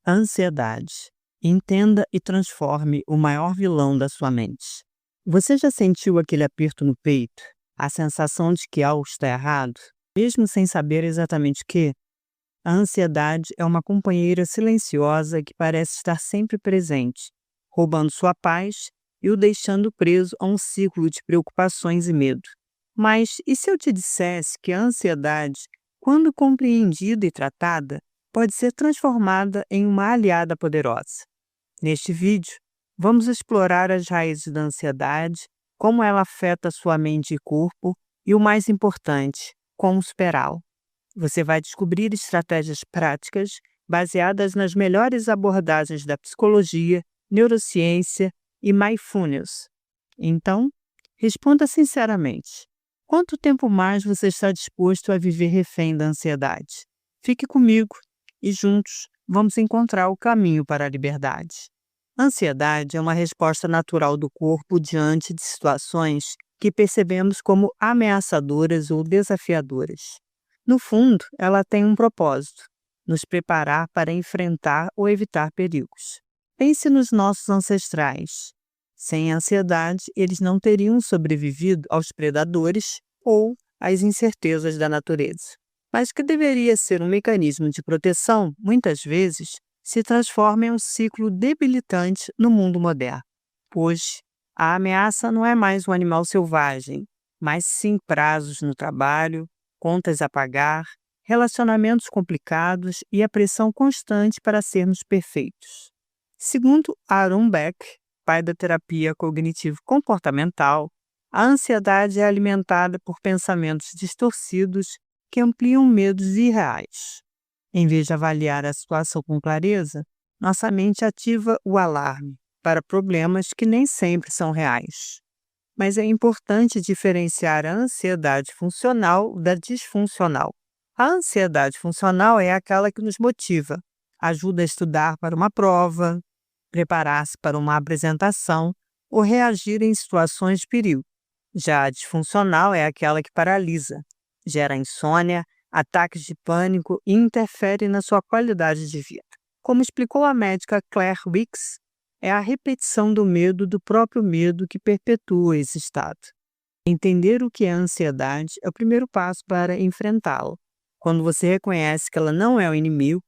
A ansiedade. Entenda e transforme o maior vilão da sua mente. Você já sentiu aquele aperto no peito? A sensação de que algo está errado? Mesmo sem saber exatamente o que? A ansiedade é uma companheira silenciosa que parece estar sempre presente, roubando sua paz e o deixando preso a um ciclo de preocupações e medo. Mas e se eu te dissesse que a ansiedade, quando compreendida e tratada, pode ser transformada em uma aliada poderosa? Neste vídeo, vamos explorar as raízes da ansiedade, como ela afeta sua mente e corpo e, o mais importante, como superá-la. Você vai descobrir estratégias práticas baseadas nas melhores abordagens da psicologia, neurociência e mindfulness. Então, responda sinceramente. Quanto tempo mais você está disposto a viver refém da ansiedade? Fique comigo e juntos vamos encontrar o caminho para a liberdade. A ansiedade é uma resposta natural do corpo diante de situações que percebemos como ameaçadoras ou desafiadoras. No fundo, ela tem um propósito: nos preparar para enfrentar ou evitar perigos. Pense nos nossos ancestrais. Sem ansiedade, eles não teriam sobrevivido aos predadores ou às incertezas da natureza. Mas que deveria ser um mecanismo de proteção, muitas vezes, se transforma em um ciclo debilitante no mundo moderno. Hoje, a ameaça não é mais um animal selvagem, mas sim prazos no trabalho, contas a pagar, relacionamentos complicados e a pressão constante para sermos perfeitos. Segundo Aaron Beck, pai da terapia cognitivo-comportamental, a ansiedade é alimentada por pensamentos distorcidos que ampliam medos irreais. Em vez de avaliar a situação com clareza, nossa mente ativa o alarme para problemas que nem sempre são reais. Mas é importante diferenciar a ansiedade funcional da disfuncional. A ansiedade funcional é aquela que nos motiva, ajuda a estudar para uma prova, preparar-se para uma apresentação ou reagir em situações de perigo. Já a disfuncional é aquela que paralisa, gera insônia, ataques de pânico e interfere na sua qualidade de vida. Como explicou a médica Claire Weeks, é a repetição do próprio medo que perpetua esse estado. Entender o que é ansiedade é o primeiro passo para enfrentá-la. Quando você reconhece que ela não é o inimigo,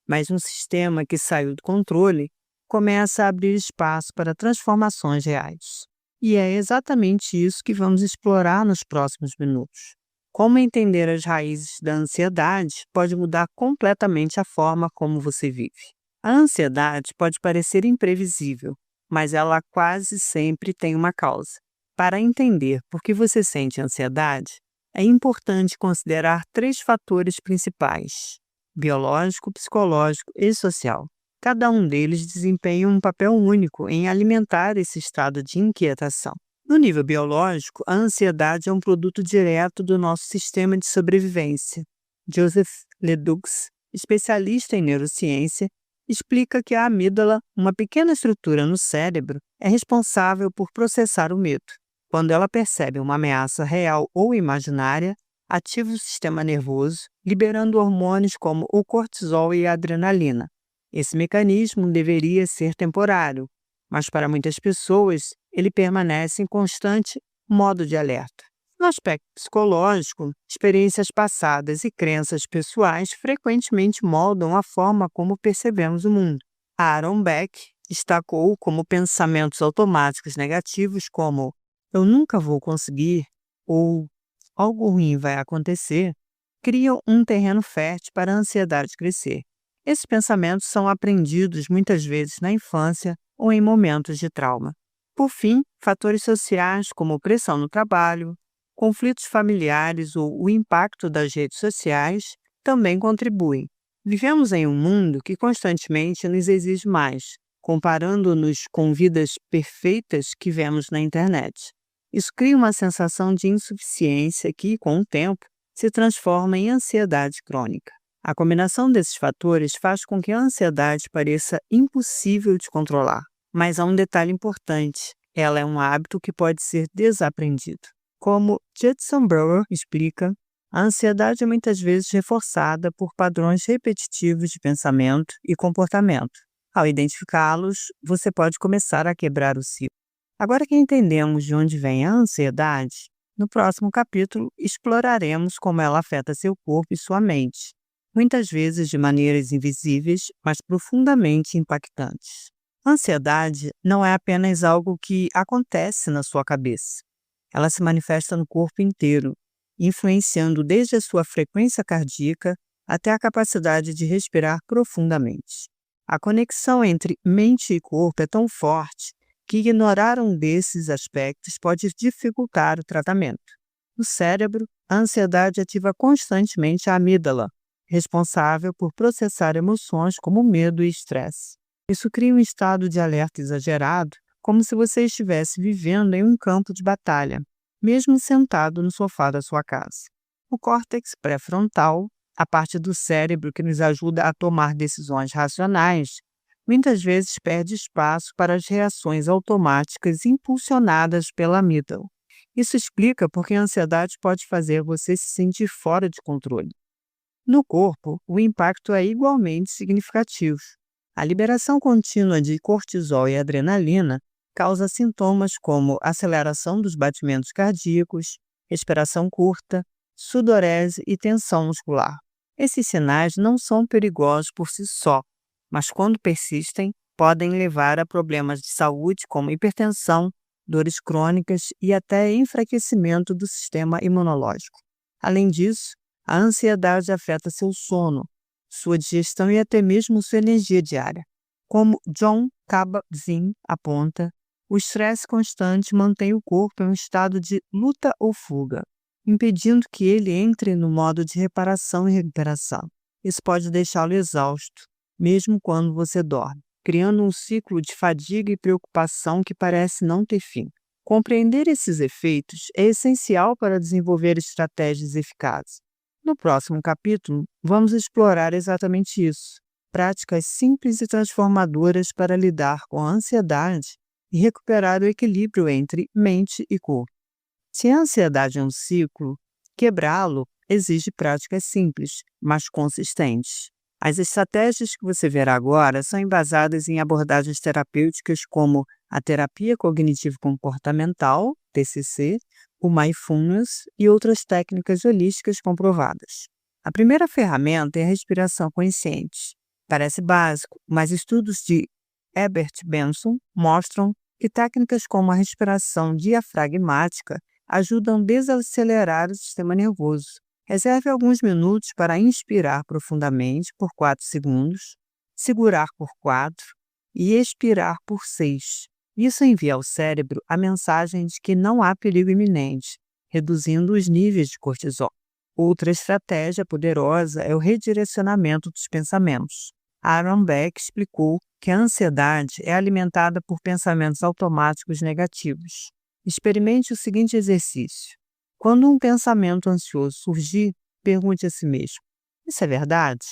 mas um sistema que saiu do controle, começa a abrir espaço para transformações reais. E é exatamente isso que vamos explorar nos próximos minutos. Como entender as raízes da ansiedade pode mudar completamente a forma como você vive. A ansiedade pode parecer imprevisível, mas ela quase sempre tem uma causa. Para entender por que você sente ansiedade, é importante considerar 3 fatores principais: biológico, psicológico e social. Cada um deles desempenha um papel único em alimentar esse estado de inquietação. No nível biológico, a ansiedade é um produto direto do nosso sistema de sobrevivência. Joseph Ledoux, especialista em neurociência, explica que a amígdala, uma pequena estrutura no cérebro, é responsável por processar o medo. Quando ela percebe uma ameaça real ou imaginária, ativa o sistema nervoso, liberando hormônios como o cortisol e a adrenalina. Esse mecanismo deveria ser temporário, mas para muitas pessoas ele permanece em constante modo de alerta. No aspecto psicológico, experiências passadas e crenças pessoais frequentemente moldam a forma como percebemos o mundo. Aaron Beck destacou como pensamentos automáticos negativos como "eu nunca vou conseguir" ou "algo ruim vai acontecer", criam um terreno fértil para a ansiedade crescer. Esses pensamentos são aprendidos muitas vezes na infância ou em momentos de trauma. Por fim, fatores sociais como pressão no trabalho, conflitos familiares ou o impacto das redes sociais também contribuem. Vivemos em um mundo que constantemente nos exige mais, comparando-nos com vidas perfeitas que vemos na internet. Isso cria uma sensação de insuficiência que, com o tempo, se transforma em ansiedade crônica. A combinação desses fatores faz com que a ansiedade pareça impossível de controlar. Mas há um detalhe importante: ela é um hábito que pode ser desaprendido. Como Judson Brewer explica, A ansiedade é muitas vezes reforçada por padrões repetitivos de pensamento e comportamento. Ao identificá-los, você pode começar a quebrar o ciclo. Agora que entendemos de onde vem a ansiedade, no próximo capítulo exploraremos como ela afeta seu corpo e sua mente, muitas vezes de maneiras invisíveis, mas profundamente impactantes. A ansiedade não é apenas algo que acontece na sua cabeça. Ela se manifesta no corpo inteiro, influenciando desde a sua frequência cardíaca até a capacidade de respirar profundamente. A conexão entre mente e corpo é tão forte que ignorar um desses aspectos pode dificultar o tratamento. No cérebro, a ansiedade ativa constantemente a amígdala, responsável por processar emoções como medo e estresse. Isso cria um estado de alerta exagerado, como se você estivesse vivendo em um campo de batalha, mesmo sentado no sofá da sua casa. O córtex pré-frontal, a parte do cérebro que nos ajuda a tomar decisões racionais, muitas vezes perde espaço para as reações automáticas impulsionadas pela amígdala. Isso explica por que a ansiedade pode fazer você se sentir fora de controle. No corpo, o impacto é igualmente significativo. A liberação contínua de cortisol e adrenalina causa sintomas como aceleração dos batimentos cardíacos, respiração curta, sudorese e tensão muscular. Esses sinais não são perigosos por si só, mas quando persistem, podem levar a problemas de saúde como hipertensão, dores crônicas e até enfraquecimento do sistema imunológico. Além disso, a ansiedade afeta seu sono, sua digestão e até mesmo sua energia diária. Como Jon Kabat-Zinn aponta, o estresse constante mantém o corpo em um estado de luta ou fuga, impedindo que ele entre no modo de reparação e recuperação. Isso pode deixá-lo exausto, mesmo quando você dorme, criando um ciclo de fadiga e preocupação que parece não ter fim. Compreender esses efeitos é essencial para desenvolver estratégias eficazes. No próximo capítulo, vamos explorar exatamente isso, práticas simples e transformadoras para lidar com a ansiedade e recuperar o equilíbrio entre mente e corpo. Se a ansiedade é um ciclo, quebrá-lo exige práticas simples, mas consistentes. As estratégias que você verá agora são embasadas em abordagens terapêuticas como a terapia cognitivo-comportamental, TCC, o mindfulness e outras técnicas holísticas comprovadas. A primeira ferramenta é a respiração consciente. Parece básico, mas estudos de Herbert Benson mostram que técnicas como a respiração diafragmática ajudam a desacelerar o sistema nervoso. Reserve alguns minutos para inspirar profundamente por 4 segundos, segurar por 4 e expirar por 6. Isso envia ao cérebro a mensagem de que não há perigo iminente, reduzindo os níveis de cortisol. Outra estratégia poderosa é o redirecionamento dos pensamentos. Aaron Beck explicou que a ansiedade é alimentada por pensamentos automáticos negativos. Experimente o seguinte exercício. Quando um pensamento ansioso surgir, pergunte a si mesmo: isso é verdade?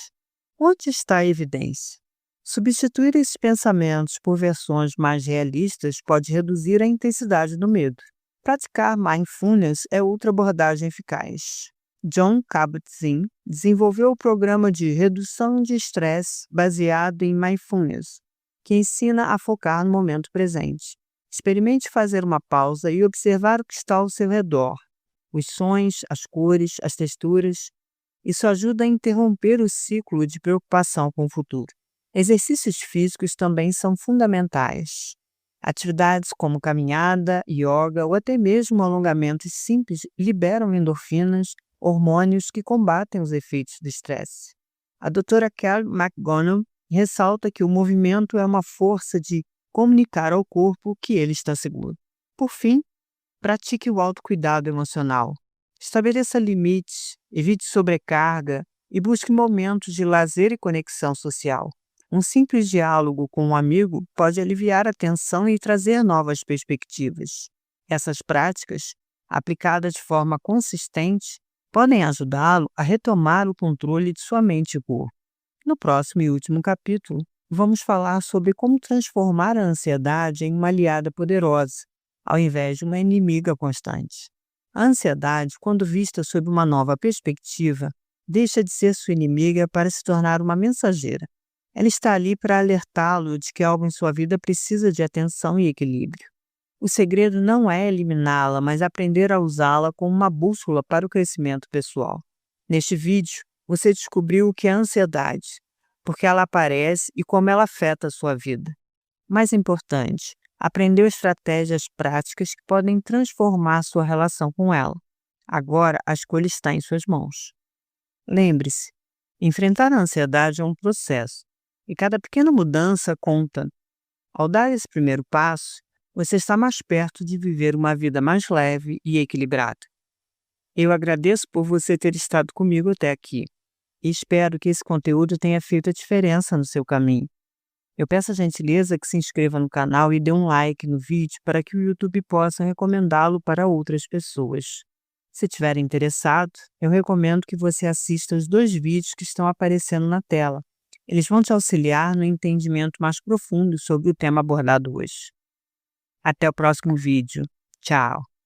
Onde está a evidência? Substituir esses pensamentos por versões mais realistas pode reduzir a intensidade do medo. Praticar mindfulness é outra abordagem eficaz. Jon Kabat-Zinn desenvolveu o programa de redução de estresse baseado em mindfulness, que ensina a focar no momento presente. Experimente fazer uma pausa e observar o que está ao seu redor, os sons, as cores, as texturas. Isso ajuda a interromper o ciclo de preocupação com o futuro. Exercícios físicos também são fundamentais. Atividades como caminhada, yoga ou até mesmo alongamentos simples liberam endorfinas, hormônios que combatem os efeitos do estresse. A doutora Kelly McGonigal ressalta que o movimento é uma força de comunicar ao corpo que ele está seguro. Por fim, pratique o autocuidado emocional. Estabeleça limites, evite sobrecarga e busque momentos de lazer e conexão social. Um simples diálogo com um amigo pode aliviar a tensão e trazer novas perspectivas. Essas práticas, aplicadas de forma consistente, podem ajudá-lo a retomar o controle de sua mente e corpo. No próximo e último capítulo, vamos falar sobre como transformar a ansiedade em uma aliada poderosa, ao invés de uma inimiga constante. A ansiedade, quando vista sob uma nova perspectiva, deixa de ser sua inimiga para se tornar uma mensageira. Ela está ali para alertá-lo de que algo em sua vida precisa de atenção e equilíbrio. O segredo não é eliminá-la, mas aprender a usá-la como uma bússola para o crescimento pessoal. Neste vídeo, você descobriu o que é a ansiedade, por que ela aparece e como ela afeta a sua vida. Mais importante, aprendeu estratégias práticas que podem transformar sua relação com ela. Agora, a escolha está em suas mãos. Lembre-se, enfrentar a ansiedade é um processo, e cada pequena mudança conta. Ao dar esse primeiro passo, você está mais perto de viver uma vida mais leve e equilibrada. Eu agradeço por você ter estado comigo até aqui e espero que esse conteúdo tenha feito a diferença no seu caminho. Eu peço a gentileza que se inscreva no canal e dê um like no vídeo para que o YouTube possa recomendá-lo para outras pessoas. Se estiver interessado, eu recomendo que você assista os 2 vídeos que estão aparecendo na tela. Eles vão te auxiliar no entendimento mais profundo sobre o tema abordado hoje. Até o próximo vídeo. Tchau!